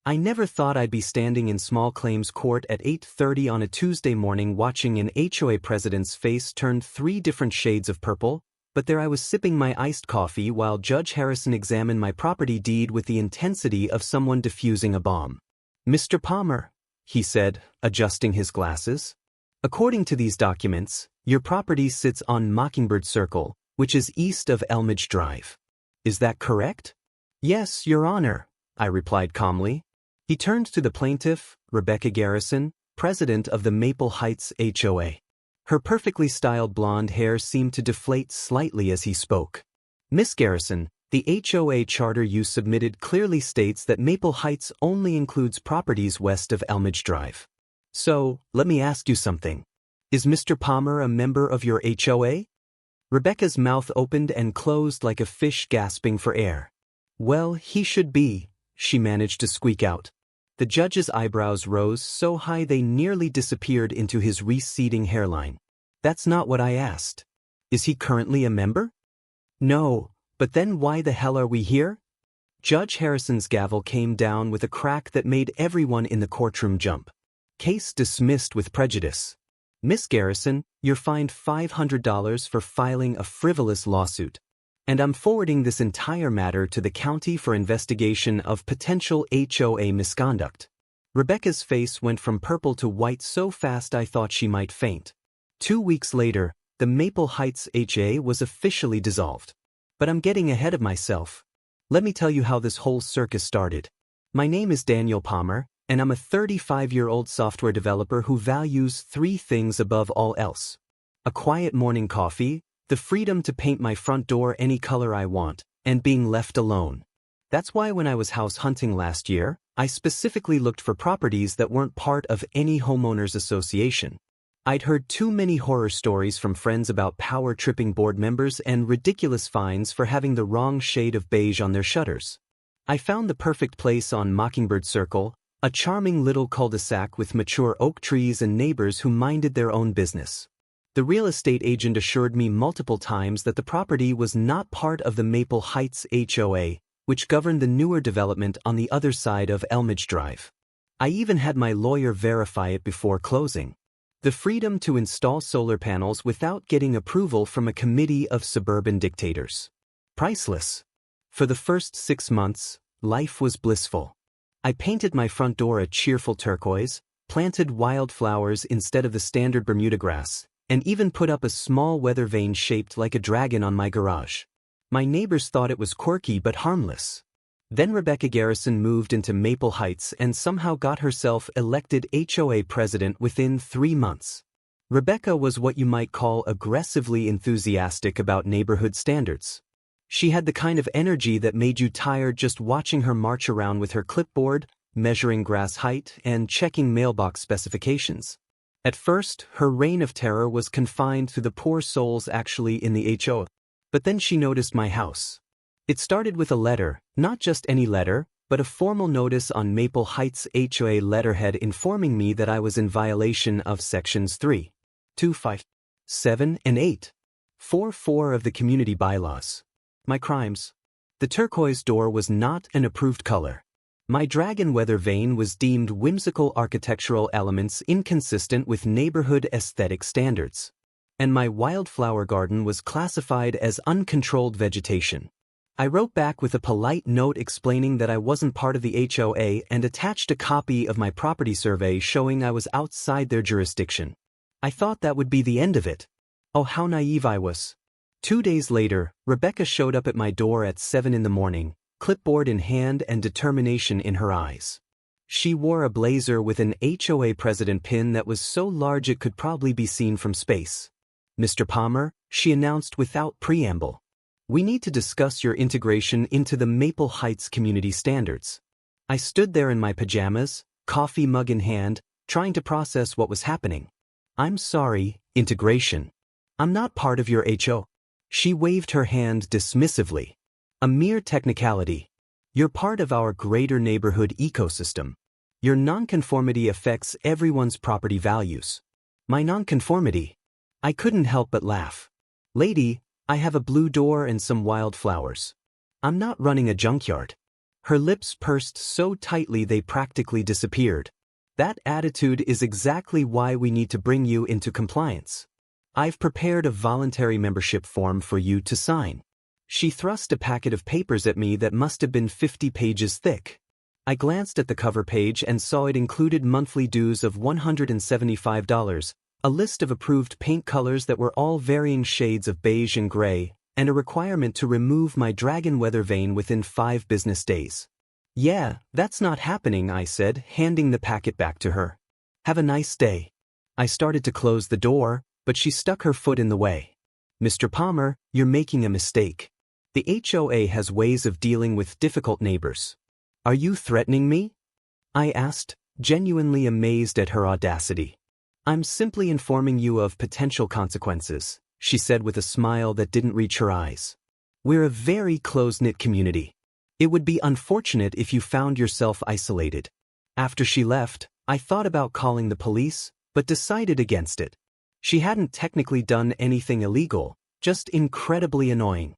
I never thought I'd be standing in small claims court at 8:30 on a Tuesday morning watching an HOA president's face turn 3 different shades of purple, but there I was sipping my iced coffee while Judge Harrison examined my property deed with the intensity of someone defusing a bomb. "Mr. Palmer," he said, adjusting his glasses. "According to these documents, your property sits on Mockingbird Circle, which is east of Elmage Drive. Is that correct?" "Yes, Your Honor," I replied calmly. He turned to the plaintiff, Rebecca Garrison, president of the Maple Heights HOA. Her perfectly styled blonde hair seemed to deflate slightly as he spoke. "Miss Garrison, the HOA charter you submitted clearly states that Maple Heights only includes properties west of Elmage Drive. So, let me ask you something. Is Mr. Palmer a member of your HOA?" Rebecca's mouth opened and closed like a fish gasping for air. "Well, he should be," she managed to squeak out. The judge's eyebrows rose so high they nearly disappeared into his receding hairline. "That's not what I asked. Is he currently a member?" "No, but then why the hell are we here?" Judge Harrison's gavel came down with a crack that made everyone in the courtroom jump. "Case dismissed with prejudice. Miss Garrison, you're fined $500 for filing a frivolous lawsuit. And I'm forwarding this entire matter to the county for investigation of potential HOA misconduct." Rebecca's face went from purple to white so fast I thought she might faint. 2 weeks later, the Maple Heights HOA was officially dissolved. But I'm getting ahead of myself. Let me tell you how this whole circus started. My name is Daniel Palmer, and I'm a 35-year-old software developer who values 3 things above all else: a quiet morning coffee, the freedom to paint my front door any color I want, and being left alone. That's why when I was house hunting last year, I specifically looked for properties that weren't part of any homeowners association. I'd heard too many horror stories from friends about power-tripping board members and ridiculous fines for having the wrong shade of beige on their shutters. I found the perfect place on Mockingbird Circle, a charming little cul-de-sac with mature oak trees and neighbors who minded their own business. The real estate agent assured me multiple times that the property was not part of the Maple Heights HOA, which governed the newer development on the other side of Elmage Drive. I even had my lawyer verify it before closing. The freedom to install solar panels without getting approval from a committee of suburban dictators. Priceless. For the first 6 months, life was blissful. I painted my front door a cheerful turquoise, planted wildflowers instead of the standard Bermuda grass, and even put up a small weather vane shaped like a dragon on my garage. My neighbors thought it was quirky but harmless. Then Rebecca Garrison moved into Maple Heights and somehow got herself elected HOA president within 3 months. Rebecca was what you might call aggressively enthusiastic about neighborhood standards. She had the kind of energy that made you tired just watching her march around with her clipboard, measuring grass height and checking mailbox specifications. At first, her reign of terror was confined to the poor souls actually in the HOA. But then she noticed my house. It started with a letter, not just any letter, but a formal notice on Maple Heights HOA letterhead informing me that I was in violation of Sections 3, 2, 5, 7, and 8, 4 of the community bylaws. My crimes. The turquoise door was not an approved color. My dragon weather vane was deemed whimsical architectural elements inconsistent with neighborhood aesthetic standards. And my wildflower garden was classified as uncontrolled vegetation. I wrote back with a polite note explaining that I wasn't part of the HOA and attached a copy of my property survey showing I was outside their jurisdiction. I thought that would be the end of it. Oh, how naive I was. 2 days later, Rebecca showed up at my door at 7 in the morning, clipboard in hand and determination in her eyes. She wore a blazer with an HOA president pin that was so large it could probably be seen from space. "Mr. Palmer," she announced without preamble, "we need to discuss your integration into the Maple Heights community standards." I stood there in my pajamas, coffee mug in hand, trying to process what was happening. "I'm sorry, integration. I'm not part of your HOA." She waved her hand dismissively. "A mere technicality. You're part of our greater neighborhood ecosystem. Your nonconformity affects everyone's property values." My nonconformity? I couldn't help but laugh. "Lady, I have a blue door and some wildflowers. I'm not running a junkyard." Her lips pursed so tightly they practically disappeared. "That attitude is exactly why we need to bring you into compliance. I've prepared a voluntary membership form for you to sign." She thrust a packet of papers at me that must have been 50 pages thick. I glanced at the cover page and saw it included monthly dues of $175, a list of approved paint colors that were all varying shades of beige and gray, and a requirement to remove my dragon weather vane within 5 business days. "Yeah, that's not happening," I said, handing the packet back to her. "Have a nice day." I started to close the door, but she stuck her foot in the way. "Mr. Palmer, you're making a mistake. The HOA has ways of dealing with difficult neighbors." "Are you threatening me?" I asked, genuinely amazed at her audacity. "I'm simply informing you of potential consequences," she said with a smile that didn't reach her eyes. "We're a very close-knit community. It would be unfortunate if you found yourself isolated." After she left, I thought about calling the police, but decided against it. She hadn't technically done anything illegal, just incredibly annoying.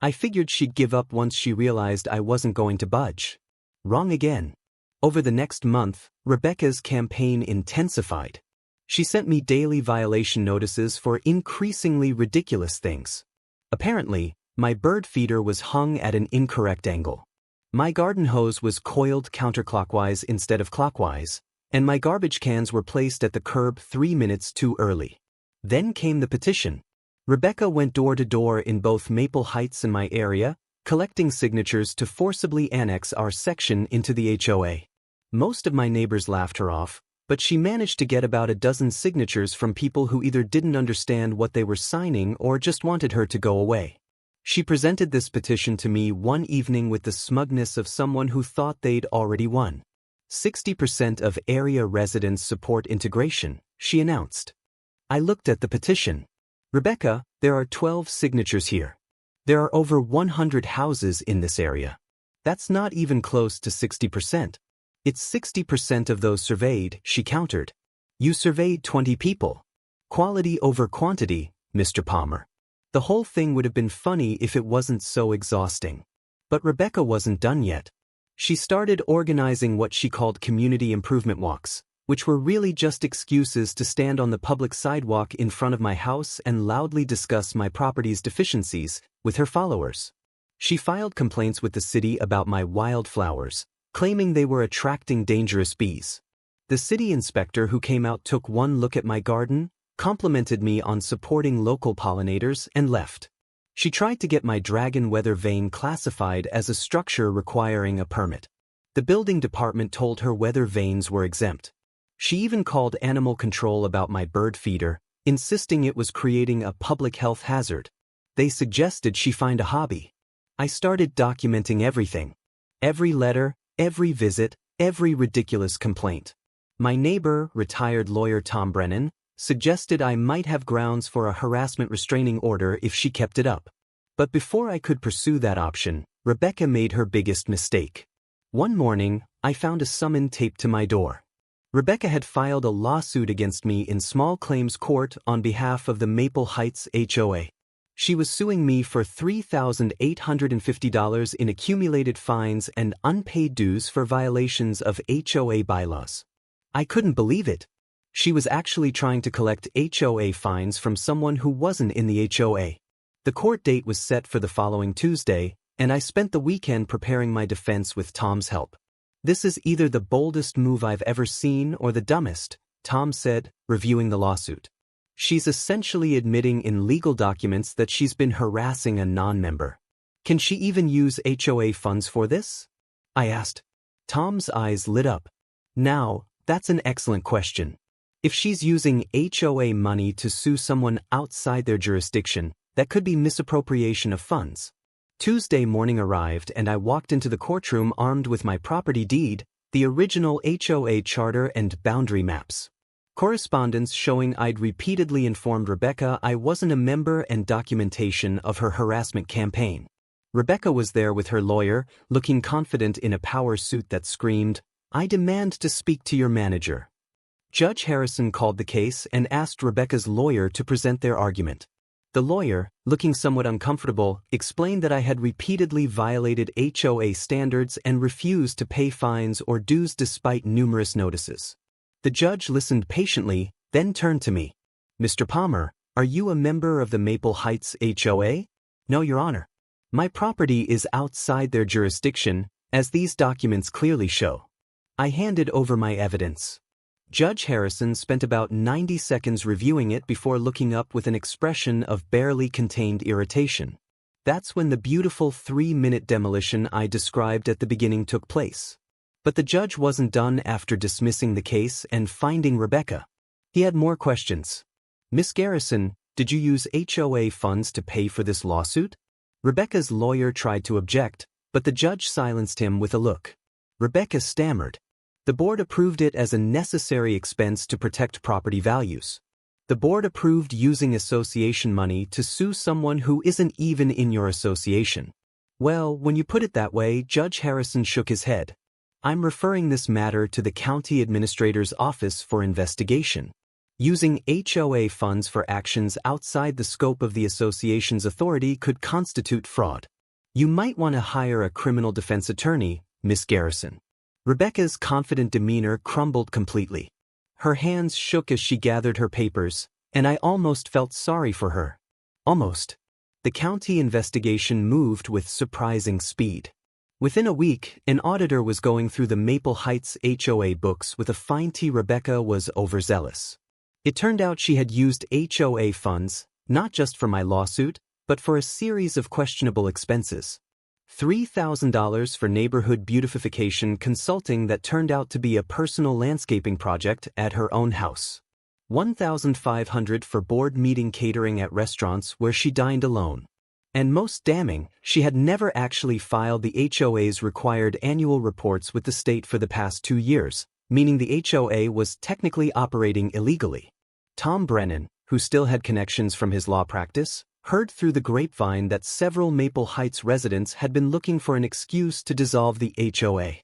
I figured she'd give up once she realized I wasn't going to budge. Wrong again. Over the next month, Rebecca's campaign intensified. She sent me daily violation notices for increasingly ridiculous things. Apparently, my bird feeder was hung at an incorrect angle. My garden hose was coiled counterclockwise instead of clockwise, and my garbage cans were placed at the curb 3 minutes too early. Then came the petition. Rebecca went door to door in both Maple Heights and my area, collecting signatures to forcibly annex our section into the HOA. Most of my neighbors laughed her off, but she managed to get about a dozen signatures from people who either didn't understand what they were signing or just wanted her to go away. She presented this petition to me one evening with the smugness of someone who thought they'd already won. 60% of area residents support integration, she announced. I looked at the petition. "Rebecca, there are 12 signatures here. There are over 100 houses in this area. That's not even close to 60%. It's 60% of those surveyed," she countered. "You surveyed 20 people. Quality over quantity, Mr. Palmer." The whole thing would have been funny if it wasn't so exhausting. But Rebecca wasn't done yet. She started organizing what she called community improvement walks, which were really just excuses to stand on the public sidewalk in front of my house and loudly discuss my property's deficiencies with her followers. She filed complaints with the city about my wildflowers, claiming they were attracting dangerous bees. The city inspector who came out took one look at my garden, complimented me on supporting local pollinators, and left. She tried to get my dragon weather vane classified as a structure requiring a permit. The building department told her weather vanes were exempt. She even called animal control about my bird feeder, insisting it was creating a public health hazard. They suggested she find a hobby. I started documenting everything. Every letter, every visit, every ridiculous complaint. My neighbor, retired lawyer Tom Brennan, suggested I might have grounds for a harassment restraining order if she kept it up. But before I could pursue that option, Rebecca made her biggest mistake. One morning, I found a summons taped to my door. Rebecca had filed a lawsuit against me in small claims court on behalf of the Maple Heights HOA. She was suing me for $3,850 in accumulated fines and unpaid dues for violations of HOA bylaws. I couldn't believe it. She was actually trying to collect HOA fines from someone who wasn't in the HOA. The court date was set for the following Tuesday, and I spent the weekend preparing my defense with Tom's help. "This is either the boldest move I've ever seen or the dumbest," Tom said, reviewing the lawsuit. "She's essentially admitting in legal documents that she's been harassing a non-member. Can she even use HOA funds for this?" I asked. Tom's eyes lit up. "Now, that's an excellent question. If she's using HOA money to sue someone outside their jurisdiction, that could be misappropriation of funds." Tuesday morning arrived and I walked into the courtroom armed with my property deed, the original HOA charter and boundary maps. Correspondence showing I'd repeatedly informed Rebecca I wasn't a member and documentation of her harassment campaign. Rebecca was there with her lawyer, looking confident in a power suit that screamed, "I demand to speak to your manager." Judge Harrison called the case and asked Rebecca's lawyer to present their argument. The lawyer, looking somewhat uncomfortable, explained that I had repeatedly violated HOA standards and refused to pay fines or dues despite numerous notices. The judge listened patiently, then turned to me. "Mr. Palmer, are you a member of the Maple Heights HOA?" "No, Your Honor. My property is outside their jurisdiction, as these documents clearly show." I handed over my evidence. Judge Harrison spent about 90 seconds reviewing it before looking up with an expression of barely contained irritation. That's when the beautiful 3-minute demolition I described at the beginning took place. But the judge wasn't done after dismissing the case and finding Rebecca. He had more questions. "Miss Garrison, did you use HOA funds to pay for this lawsuit?" Rebecca's lawyer tried to object, but the judge silenced him with a look. Rebecca stammered. "The board approved it as a necessary expense to protect property values. The board approved using association money to sue someone who isn't even in your association." "Well, when you put it that way," Judge Harrison shook his head. "I'm referring this matter to the county administrator's office for investigation. Using HOA funds for actions outside the scope of the association's authority could constitute fraud. You might want to hire a criminal defense attorney, Miss Garrison." Rebecca's confident demeanor crumbled completely. Her hands shook as she gathered her papers, and I almost felt sorry for her. Almost. The county investigation moved with surprising speed. Within a week, an auditor was going through the Maple Heights HOA books with a fine. Rebecca was overzealous. It turned out she had used HOA funds, not just for my lawsuit, but for a series of questionable expenses. $3,000 for neighborhood beautification consulting that turned out to be a personal landscaping project at her own house. $1,500 for board meeting catering at restaurants where she dined alone. And most damning, she had never actually filed the HOA's required annual reports with the state for the past 2 years, meaning the HOA was technically operating illegally. Tom Brennan, who still had connections from his law practice, heard through the grapevine that several Maple Heights residents had been looking for an excuse to dissolve the HOA.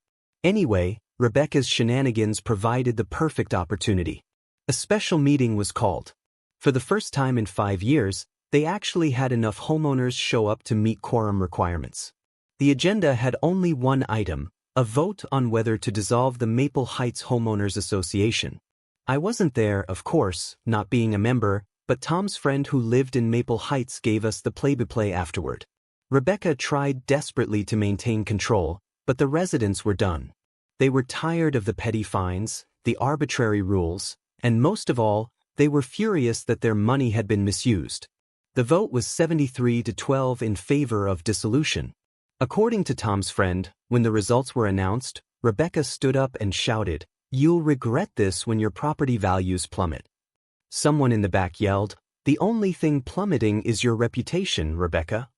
Anyway, Rebecca's shenanigans provided the perfect opportunity. A special meeting was called. For the first time in 5 years, they actually had enough homeowners show up to meet quorum requirements. The agenda had only one item: a vote on whether to dissolve the Maple Heights Homeowners Association. I wasn't there, of course, not being a member, but Tom's friend who lived in Maple Heights gave us the play-by-play afterward. Rebecca tried desperately to maintain control, but the residents were done. They were tired of the petty fines, the arbitrary rules, and most of all, they were furious that their money had been misused. The vote was 73-12 in favor of dissolution. According to Tom's friend, when the results were announced, Rebecca stood up and shouted, "You'll regret this when your property values plummet." Someone in the back yelled, "The only thing plummeting is your reputation, Rebecca."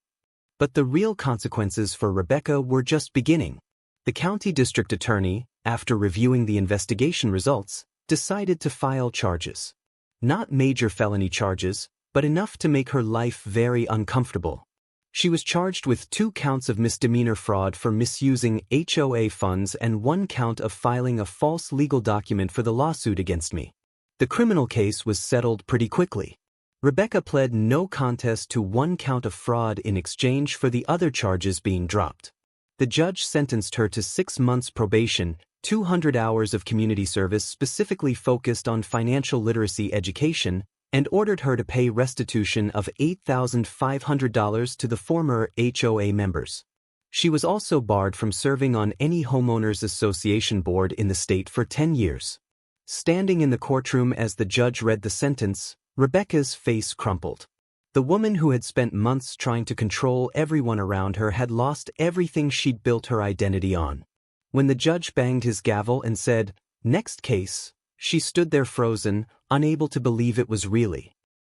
But the real consequences for Rebecca were just beginning. The county district attorney, after reviewing the investigation results, decided to file charges. Not major felony charges, but enough to make her life very uncomfortable. She was charged with 2 counts of misdemeanor fraud for misusing HOA funds and 1 count of filing a false legal document for the lawsuit against me. The criminal case was settled pretty quickly. Rebecca pled no contest to 1 count of fraud in exchange for the other charges being dropped. The judge sentenced her to 6 months probation, 200 hours of community service specifically focused on financial literacy education, and ordered her to pay restitution of $8,500 to the former HOA members. She was also barred from serving on any homeowners association board in the state for 10 years. Standing in the courtroom as the judge read the sentence, Rebecca's face crumpled. The woman who had spent months trying to control everyone around her had lost everything she'd built her identity on. When the judge banged his gavel and said, "Next case," she stood there frozen, unable to believe it was really